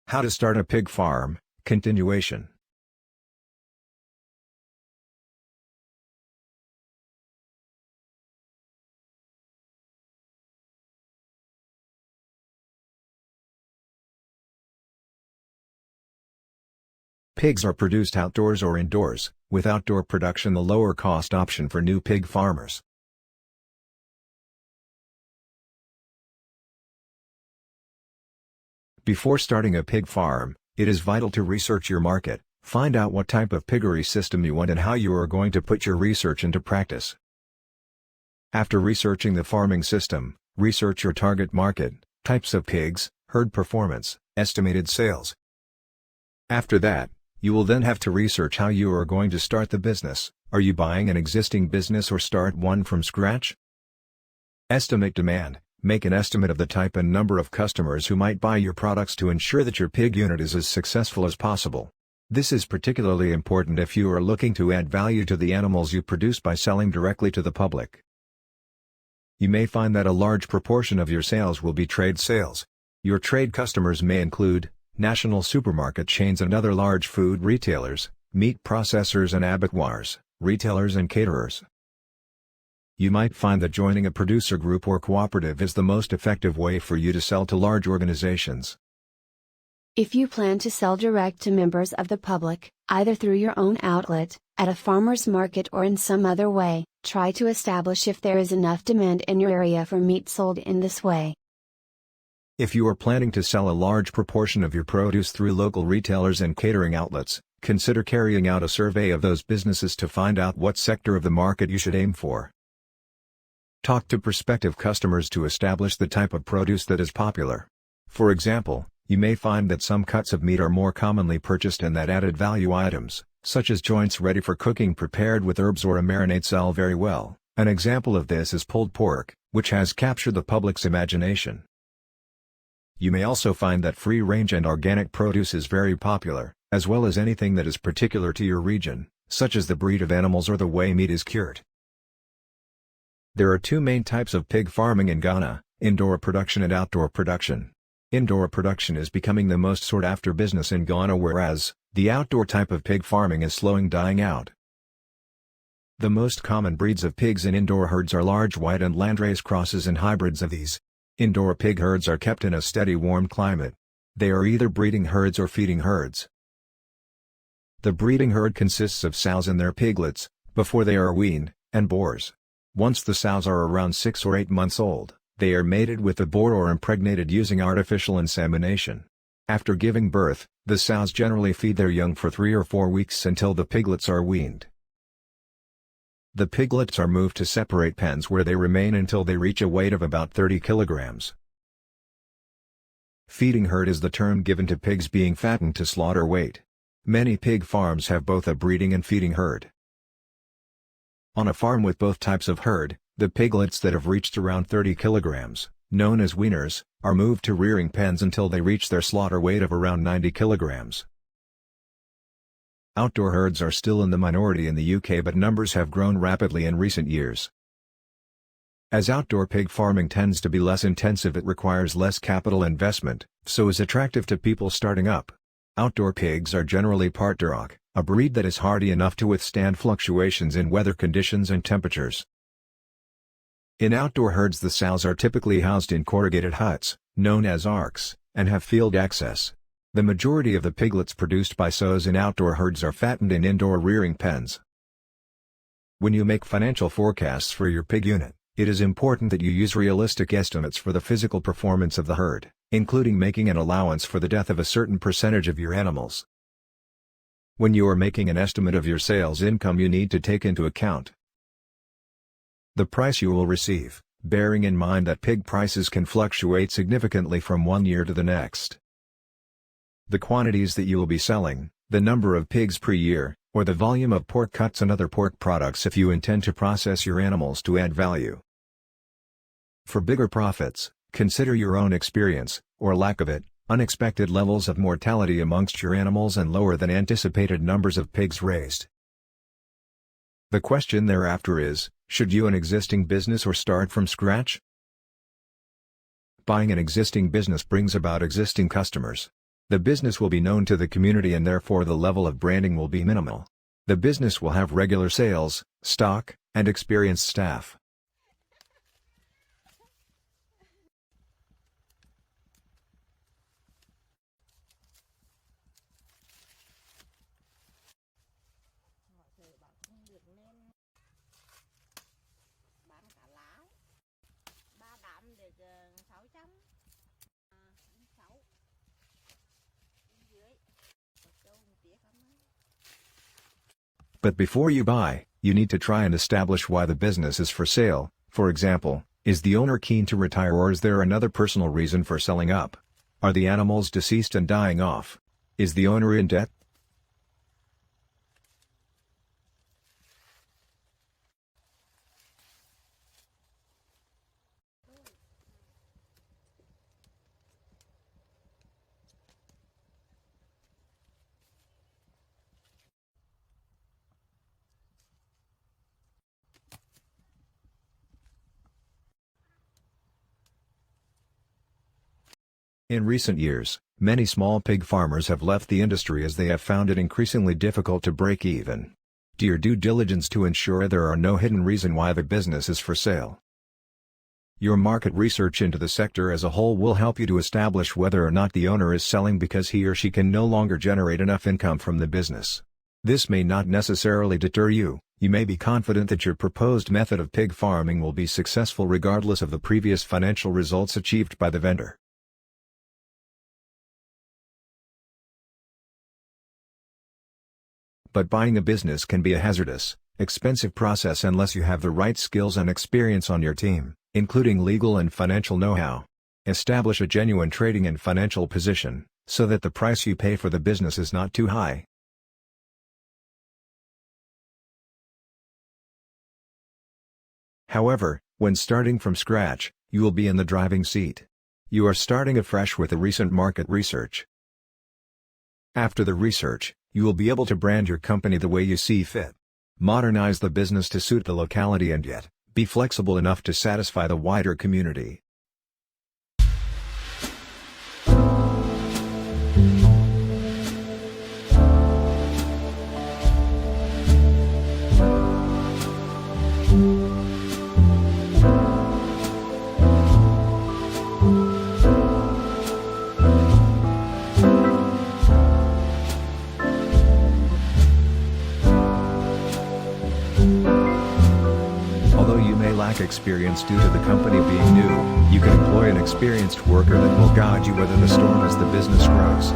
How to start a pig farm, continuation. Pigs are produced outdoors or indoors, with outdoor production the lower cost option for new pig farmers. Before starting a pig farm, it is vital to research your market, find out what type of piggery system you want and how you are going to put your research into practice. After researching the farming system, research your target market, types of pigs, herd performance, estimated sales. After that, you will then have to research how you are going to start the business. Are you buying an existing business or start one from scratch? Estimate demand. Make an estimate of the type and number of customers who might buy your products to ensure that your pig unit is as successful as possible. This is particularly important if you are looking to add value to the animals you produce by selling directly to the public. You may find that a large proportion of your sales will be trade sales. Your trade customers may include national supermarket chains and other large food retailers, meat processors and abattoirs, retailers and caterers. You might find that joining a producer group or cooperative is the most effective way for you to sell to large organizations. If you plan to sell direct to members of the public, either through your own outlet, at a farmer's market or in some other way, try to establish if there is enough demand in your area for meat sold in this way. If you are planning to sell a large proportion of your produce through local retailers and catering outlets, consider carrying out a survey of those businesses to find out what sector of the market you should aim for. Talk to prospective customers to establish the type of produce that is popular. For example, you may find that some cuts of meat are more commonly purchased and that added value items, such as joints ready for cooking prepared with herbs or a marinade, sell very well. An example of this is pulled pork, which has captured the public's imagination. You may also find that free-range and organic produce is very popular, as well as anything that is particular to your region, such as the breed of animals or the way meat is cured. There are two main types of pig farming in Ghana: indoor production and outdoor production. Indoor production is becoming the most sought-after business in Ghana, whereas the outdoor type of pig farming is slowly dying out. The most common breeds of pigs in indoor herds are large white and landrace crosses and hybrids of these. Indoor pig herds are kept in a steady warm climate. They are either breeding herds or feeding herds. The breeding herd consists of sows and their piglets, before they are weaned, and boars. Once the sows are around 6 or 8 months old, they are mated with the boar or impregnated using artificial insemination. After giving birth, the sows generally feed their young for 3 or 4 weeks until the piglets are weaned. The piglets are moved to separate pens where they remain until they reach a weight of about 30 kilograms. Feeding herd is the term given to pigs being fattened to slaughter weight. Many pig farms have both a breeding and feeding herd. On a farm with both types of herd, the piglets that have reached around 30 kilograms, known as weaners, are moved to rearing pens until they reach their slaughter weight of around 90 kilograms. Outdoor herds are still in the minority in the UK, but numbers have grown rapidly in recent years. As outdoor pig farming tends to be less intensive, it requires less capital investment, so is attractive to people starting up. Outdoor pigs are generally part Duroc, a breed that is hardy enough to withstand fluctuations in weather conditions and temperatures. In outdoor herds, the sows are typically housed in corrugated huts, known as arks, and have field access. The majority of the piglets produced by sows in outdoor herds are fattened in indoor rearing pens. When you make financial forecasts for your pig unit, it is important that you use realistic estimates for the physical performance of the herd, including making an allowance for the death of a certain percentage of your animals. When you are making an estimate of your sales income, you need to take into account the price you will receive, bearing in mind that pig prices can fluctuate significantly from one year to the next. The quantities that you will be selling, the number of pigs per year, or the volume of pork cuts and other pork products if you intend to process your animals to add value. For bigger profits, consider your own experience, or lack of it, unexpected levels of mortality amongst your animals and lower than anticipated numbers of pigs raised. The question thereafter is, should you an existing business or start from scratch? Buying an existing business brings about existing customers. The business will be known to the community and therefore the level of branding will be minimal. The business will have regular sales, stock, and experienced staff. But before you buy, you need to try and establish why the business is for sale. For example, is the owner keen to retire or is there another personal reason for selling up? Are the animals deceased and dying off? Is the owner in debt? In recent years, many small pig farmers have left the industry as they have found it increasingly difficult to break even. Do your due diligence to ensure there are no hidden reason why the business is for sale. Your market research into the sector as a whole will help you to establish whether or not the owner is selling because he or she can no longer generate enough income from the business. This may not necessarily deter you. You may be confident that your proposed method of pig farming will be successful regardless of the previous financial results achieved by the vendor. But buying a business can be a hazardous, expensive process unless you have the right skills and experience on your team, including legal and financial know-how. Establish a genuine trading and financial position, so that the price you pay for the business is not too high. However, when starting from scratch, you will be in the driving seat. You are starting afresh with the recent market research. After the research, you will be able to brand your company the way you see fit. Modernize the business to suit the locality and yet, be flexible enough to satisfy the wider community. Although you may lack experience due to the company being new, you can employ an experienced worker that will guide you weather the storm as the business grows.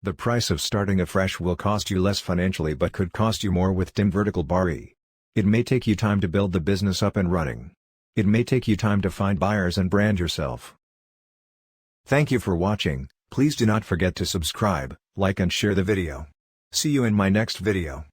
The price of starting afresh will cost you less financially but could cost you more with dim vertical barri. It may take you time to build the business up and running. It may take you time to find buyers and brand yourself. Thank you for watching. Please do not forget to subscribe, like and share the video. See you in my next video.